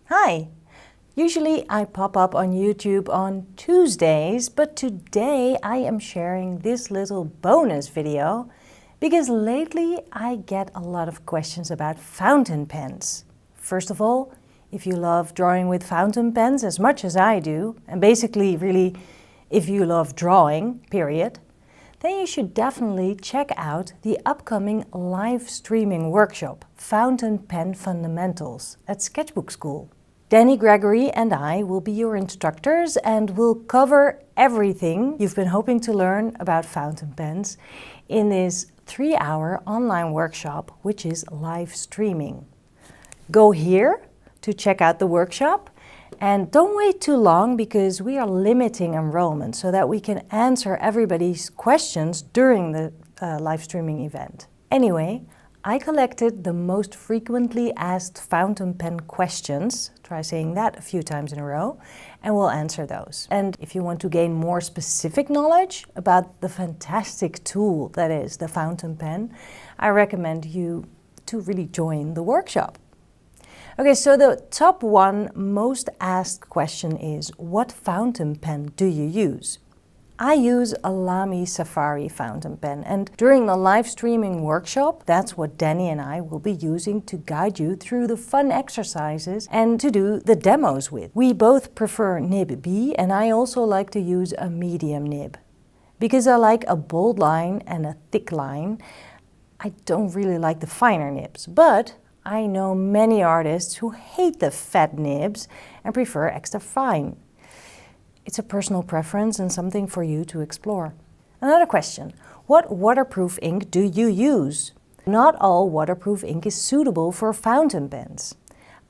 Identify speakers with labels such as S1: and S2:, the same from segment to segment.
S1: Hi! Usually I pop up on YouTube on Tuesdays, but today I am sharing this little bonus video because lately I get a lot of questions about fountain pens. First of all, if you love drawing with fountain pens as much as I do, and basically really if you love drawing, period, then you should definitely check out the upcoming live streaming workshop, Fountain Pen Fundamentals, at Sketchbook Skool. Danny Gregory and I will be your instructors and will cover everything you've been hoping to learn about fountain pens in this 3-hour online workshop, which is live streaming. Go here to check out the workshop and don't wait too long because we are limiting enrollment so that we can answer everybody's questions during the live streaming event. Anyway, I collected the most frequently asked fountain pen questions, try saying that a few times in a row, and we'll answer those. And if you want to gain more specific knowledge about the fantastic tool that is the fountain pen, I recommend you to really join the workshop. Okay, so the top one most asked question is, what fountain pen do you use? I use a Lamy Safari fountain pen, and during the live streaming workshop, that's what Danny and I will be using to guide you through the fun exercises and to do the demos with. We both prefer nib B, and I also like to use a medium nib. Because I like a bold line and a thick line, I don't really like the finer nibs, but I know many artists who hate the fat nibs and prefer extra fine. It's a personal preference and something for you to explore. Another question, what waterproof ink do you use? Not all waterproof ink is suitable for fountain pens.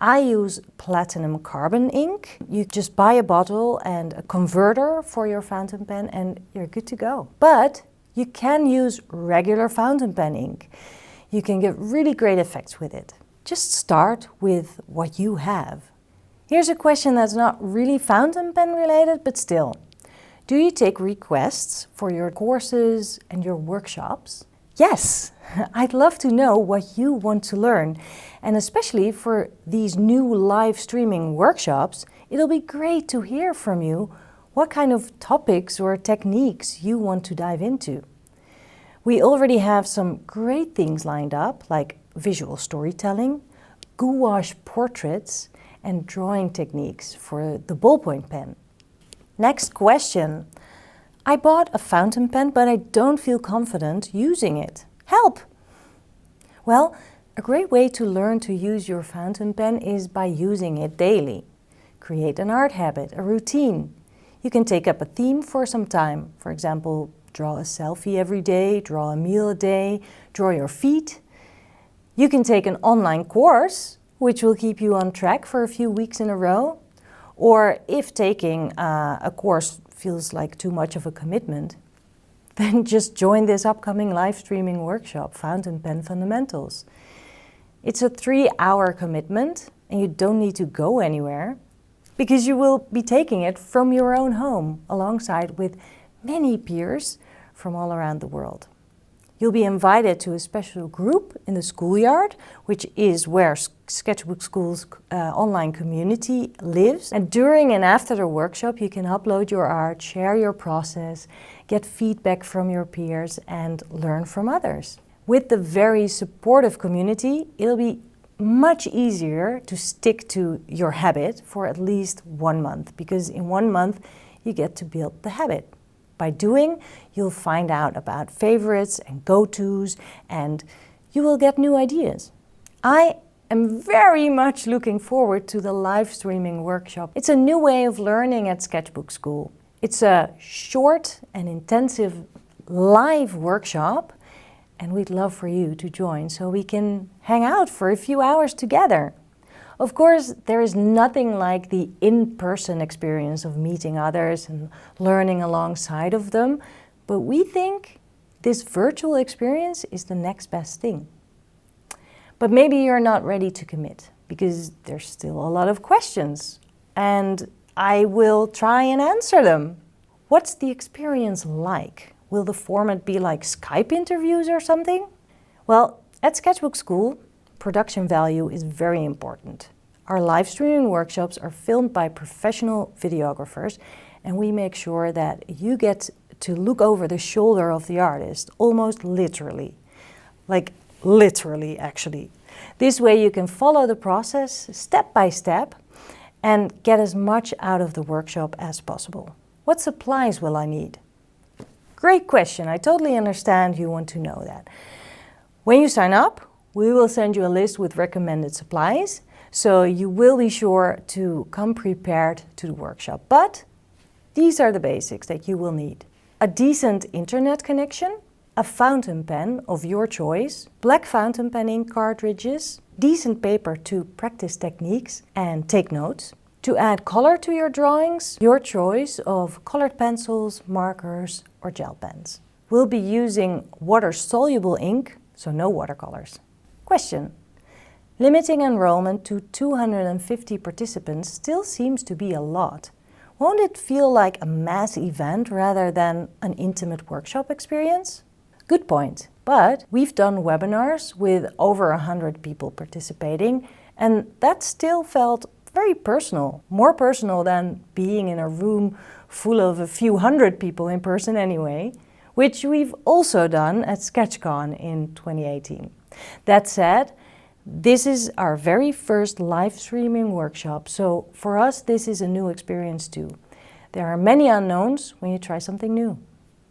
S1: I use platinum carbon ink. You just buy a bottle and a converter for your fountain pen and you're good to go. But you can use regular fountain pen ink. You can get really great effects with it. Just start with what you have. Here's a question that's not really fountain pen related, but still. Do you take requests for your courses and your workshops? Yes, I'd love to know what you want to learn. And especially for these new live streaming workshops, it'll be great to hear from you what kind of topics or techniques you want to dive into. We already have some great things lined up, like visual storytelling, gouache portraits, and drawing techniques for the ballpoint pen. Next question. I bought a fountain pen, but I don't feel confident using it. Help! Well, a great way to learn to use your fountain pen is by using it daily. Create an art habit, a routine. You can take up a theme for some time. For example, draw a selfie every day, draw a meal a day, draw your feet. You can take an online course, which will keep you on track for a few weeks in a row. Or if taking a course feels like too much of a commitment, then just join this upcoming live streaming workshop, Fountain Pen Fundamentals. It's a 3-hour commitment and you don't need to go anywhere because you will be taking it from your own home alongside with many peers from all around the world. You'll be invited to a special group in the schoolyard, which is where Sketchbook Skool's online community lives. And during and after the workshop, you can upload your art, share your process, get feedback from your peers, and learn from others. With the very supportive community, it'll be much easier to stick to your habit for at least 1 month, because in 1 month, you get to build the habit. By doing, you'll find out about favorites and go-tos, and you will get new ideas. I am very much looking forward to the live streaming workshop. It's a new way of learning at Sketchbook Skool. It's a short and intensive live workshop, and we'd love for you to join so we can hang out for a few hours together. Of course, there is nothing like the in-person experience of meeting others and learning alongside of them, but we think this virtual experience is the next best thing. But maybe you're not ready to commit because there's still a lot of questions, and I will try and answer them. What's the experience like? Will the format be like Skype interviews or something? Well, at Sketchbook Skool, production value is very important. Our live streaming workshops are filmed by professional videographers, and we make sure that you get to look over the shoulder of the artist, almost literally. Like literally, actually. This way you can follow the process step by step and get as much out of the workshop as possible. What supplies will I need? Great question. I totally understand you want to know that. When you sign up, we will send you a list with recommended supplies, so you will be sure to come prepared to the workshop. But these are the basics that you will need. A decent internet connection, a fountain pen of your choice, black fountain pen ink cartridges, decent paper to practice techniques and take notes. To add color to your drawings, your choice of colored pencils, markers or gel pens. We'll be using water-soluble ink, so no watercolors. Question. Limiting enrollment to 250 participants still seems to be a lot. Won't it feel like a mass event rather than an intimate workshop experience? Good point. But we've done webinars with over 100 people participating, and that still felt very personal. More personal than being in a room full of a few hundred people in person anyway, which we've also done at SketchCon in 2018. That said, this is our very first live streaming workshop, so for us this is a new experience too. There are many unknowns when you try something new.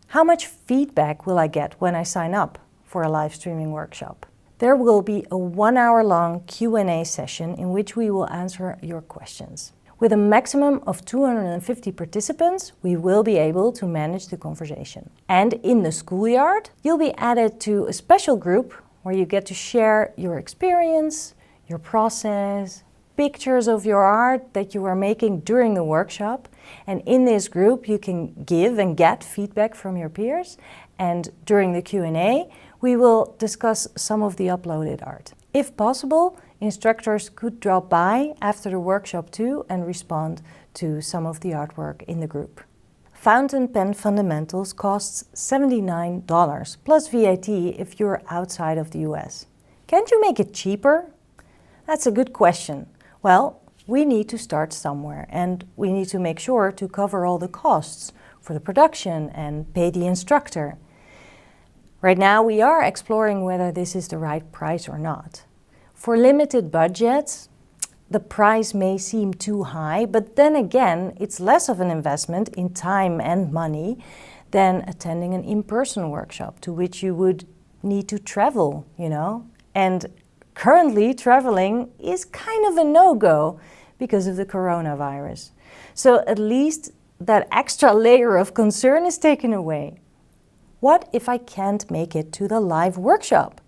S1: How much feedback will I get when I sign up for a live streaming workshop? There will be a 1 hour long Q&A session in which we will answer your questions. With a maximum of 250 participants, we will be able to manage the conversation. And in the schoolyard, you'll be added to a special group where you get to share your experience, your process, pictures of your art that you are making during the workshop. And in this group, you can give and get feedback from your peers. And during the Q&A, we will discuss some of the uploaded art. If possible, instructors could drop by after the workshop too and respond to some of the artwork in the group. Fountain pen fundamentals costs $79 plus VAT if you're outside of the US. Can't you make it cheaper? That's a good question. Well, we need to start somewhere and we need to make sure to cover all the costs for the production and pay the instructor. Right now we are exploring whether this is the right price or not. For limited budgets, the price may seem too high, but then again, it's less of an investment in time and money than attending an in-person workshop to which you would need to travel, you know. And currently traveling is kind of a no-go because of the coronavirus. So at least that extra layer of concern is taken away. What if I can't make it to the live workshop?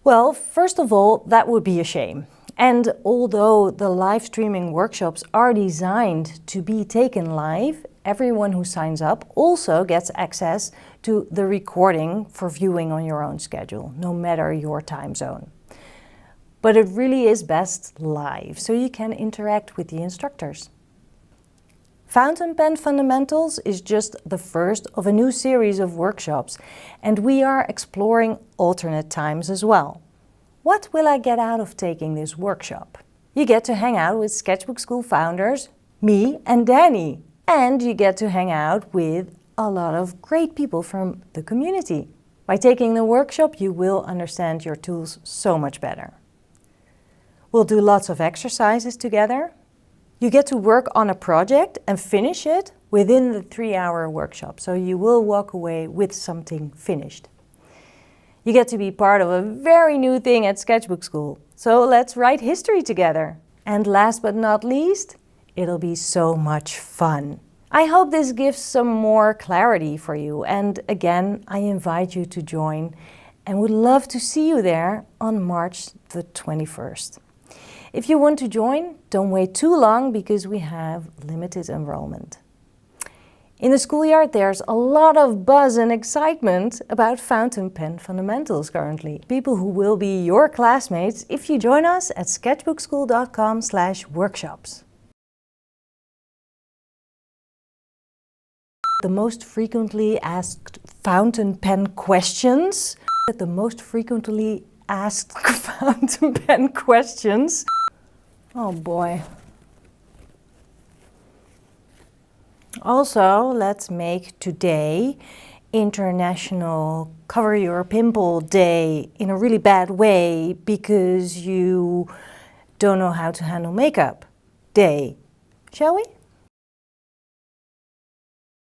S1: Well, first of all, that would be a shame. And although the live streaming workshops are designed to be taken live, everyone who signs up also gets access to the recording for viewing on your own schedule, no matter your time zone. But it really is best live, so you can interact with the instructors. Fountain pen fundamentals is just the first of a new series of workshops, and we are exploring alternate times as well. What will I get out of taking this workshop? You get to hang out with Sketchbook Skool founders, me and Danny, and you get to hang out with a lot of great people from the community. By taking the workshop, you will understand your tools so much better. We'll do lots of exercises together. You get to work on a project and finish it within the 3-hour workshop, so you will walk away with something finished. You get to be part of a very new thing at Sketchbook Skool, so let's write history together. And last but not least, it'll be so much fun. I hope this gives some more clarity for you, and again, I invite you to join and would love to see you there on March the 21st. If you want to join, don't wait too long because we have limited enrollment. In the schoolyard, there's a lot of buzz and excitement about fountain pen fundamentals currently. People who will be your classmates if you join us at sketchbookskool.com/workshops. The most frequently asked fountain pen questions. The most frequently asked fountain pen questions. Oh boy. Also, let's make today International Cover Your Pimple Day in a really bad way because you don't know how to handle makeup day. Shall we?